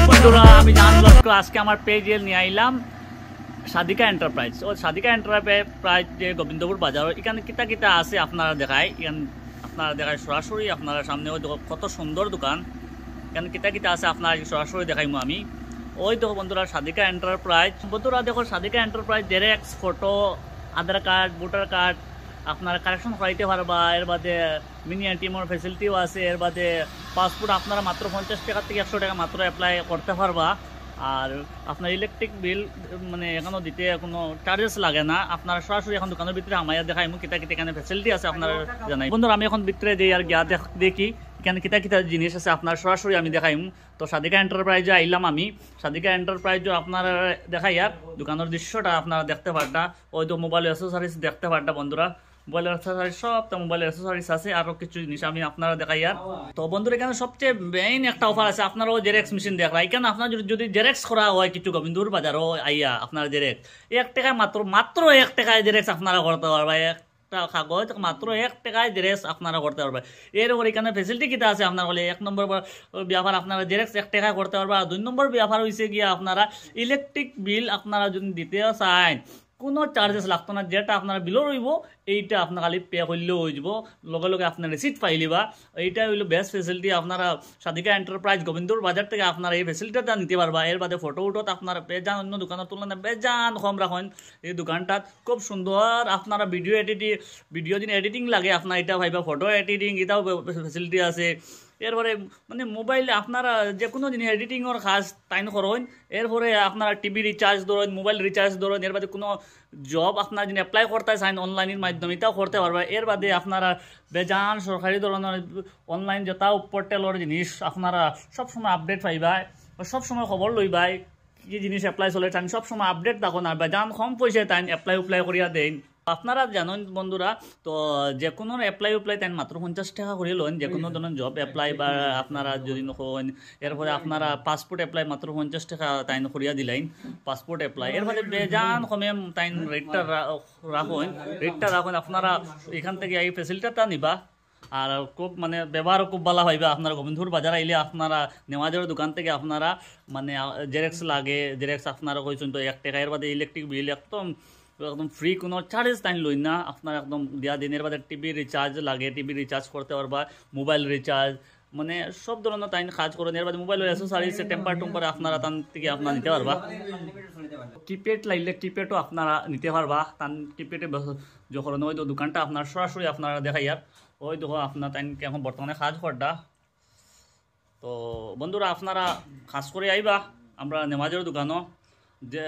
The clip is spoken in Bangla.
বন্ধুরা আমি জানবো আজকে আমার পেজে নিয়ে আইলাম সাদিকা এন্টারপ্রাইজ। ও সাদিকা এন্টারপ্রাইজ যে গোবিন্দপুর বাজার, এখানে কিতা কিতা আছে আপনারা দেখায়, এখানে আপনারা দেখায় সরাসরি আপনারা সামনে। ওই দেখো কত সুন্দর দোকান, এখানে কিতা কিতা আছে আপনারা সরাসরি দেখাইমু আমি। ওই দেখো বন্ধুরা সাদিকা এন্টারপ্রাইজ। বন্ধুরা দেখো সাদিকা এন্টারপ্রাইজ জেরক্স, ফটো, আধার কার্ড, ভোটার কার্ড আপনারা কালেকশন করাইতে পারবা। এর বাদে মিনি এটিএমের ফেসিলিটিও আছে। এর বাদে পাসপোর্ট আপনারা মাত্র 50 টাকা থেকে 100 টাকা মাত্র অ্যাপ্লাই করতে পারবা। আর আপনার ইলেকট্রিক বিল মানে এখনও দিতে কোনো চার্জেস লাগে না। আপনারা সরাসরি এখন দোকানের ভিতরে আমায় দেখাই কিতা কিতা এখানে ফেসিলিটি আছে আপনারা জানাই। বন্ধুরা আমি এখন ভিতরে দিই আর গিয়া দেখি এখানে কিতা কিতা জিনিস আছে আপনার সরাসরি আমি দেখাইম। তো সাদিকা এন্টারপ্রাইজে আইলাম আমি। সাদিকা এন্টারপ্রাইজও আপনারা দেখাই আর দোকানের দৃশ্যটা আপনারা দেখতে পারটা। ওই তো মোবাইল অ্যাক্সেসরিজ দেখতে পারটা বন্ধুরা। মোবাইল অ্যাক্সেসরিজ সব তো মোবাইল অ্যাক্সেসরিজ আছে, আরো কিছু জিনিস আমি আপনারা দেখাই আর। তো বন্ধুরা এখানে সবচেয়ে মেইন একটা অফার আছে, আপনারাও জেরেক্স মেশিন দেখরা। এখানে আপনার যদি জেরেক্স করা হয় কিছু গোবিন্দপুর বাজারও আইয়া আপনার জেরেক্স 1 টাকায় মাত্র 1 টাকায় জেরেক্স আপনারা করতে পারবা। একটা কাগজ মাত্র 1 টাকায় জেরেক্স আপনারা করতে পারবা। এর উপর এখানে ফেসিলিটি কিটা আছে আপনার বলে 1 নম্বর ব্যাপার আপনারা জেরেক্স 1 টাকায় করতে পারবা। আর 2 নম্বর ব্যাপার হয়েছে গিয়া আপনারা ইলেকট্রিক বিল আপনারা যদি দিতে চান কোনো চার্জেস লাগতো না। যেটা আপনার বিলও রইব এইটা আপনার খালি পে করলেও হয়ে যাব, লগে লগে আপনার রিসিপ্ট পাইলিবা। এইটা হইলো বেস্ট ফেসিলিটি। আপনারা সাদিকা এন্টারপ্রাইজ গোবিন্দপুর বাজার থেকে আপনারা এই ফেসিলিটিটা নিতে পারবা। এর বাদে ফটো উঠোত আপনারা বেজান অন্য দোকানের তুলনায় বেজান কম রাখেন। এই দোকানটাত খুব সুন্দর। আপনারা ভিডিও যিনি এডিটিং লাগে আপনার এটা ভাইবা, ফটো এডিটিং এটাও ফেসিলিটি আছে। এরপরে মানে মোবাইলে আপনারা যে কোনো জিনিস এডিটিংয়ের কাজ টাইম করেন। এরপরে আপনারা টিভি রিচার্জ ধরেন, মোবাইল রিচার্জ ধরেন। এর বাদে কোনো জব আপনারা যদি অ্যাপ্লাই করতে চান অনলাইনের মাধ্যমে এটাও করতে পারবে। এর বাদে আপনারা বেজান সরকারি ধরনের অনলাইন যেটা পোর্টালের জিনিস আপনারা সবসময় আপডেট পাইবা, সবসময় খবর লইবাই কি জিনিস অ্যাপ্লাই চলে চান সবসময় আপডেট থাকুন। আর বেজান কম পয়সায় তাই অ্যাপ্লাই করিয়া দেন। আপনারা জানেন বন্ধুরা, তো যে কোনো অ্যাপ্লাই তাই মাত্র 50 টাকা করে লোন। যে কোনো ধরনের জব অ্যাপ্লাই বা আপনারা যদি নখন, এরপরে আপনারা পাসপোর্ট অ্যাপ্লাই মাত্র 50 টাকা তাই করিয়া দিলেন পাসপোর্ট অ্যাপ্লাই। এরপরে বেজান কমে তাই রেটটা রাখুন। আপনারা এখান থেকে এই ফেসিলিটিটা নিবা। আর খুব মানে ব্যবহার খুব ভালো হইবে। আপনারা গোবিন্দপুর বাজার আইলে আপনারা নেওয়াজের দোকান থেকে আপনারা মানে জেরেক্স লাগে, জেরেক্স আপনারা কইছেন তো 1 টাকা। এর বাদে ইলেকট্রিক বিল একদম ফ্রি, কোনো চার্জেস তাই লই না। আপনার একদম দেওয়া দিনের বাদে টিভি রিচার্জ লাগে, টিভি রিচার্জ করতে পারবা, মোবাইল রিচার্জ মানে সব ধরনের তাই কাজ করেন। এর বাদে মোবাইল অ্যাক্সেসরিজ টেম্পার টুম্পারে আপনারা তান থেকে আপনারা নিতে পারবা। কিপ্যাড লাগলে কিপ্যাডও আপনারা নিতে পারবা। তান কিপ্যাডে যখন ওই তো দোকানটা আপনার সরাসরি আপনারা দেখাই আর ওই দেখো আপনার তাই এখন বর্তমানে কাজ করটা। তো বন্ধুরা আপনারা কাজ করে আইবা আমরা নেমাজের দোকানও। যে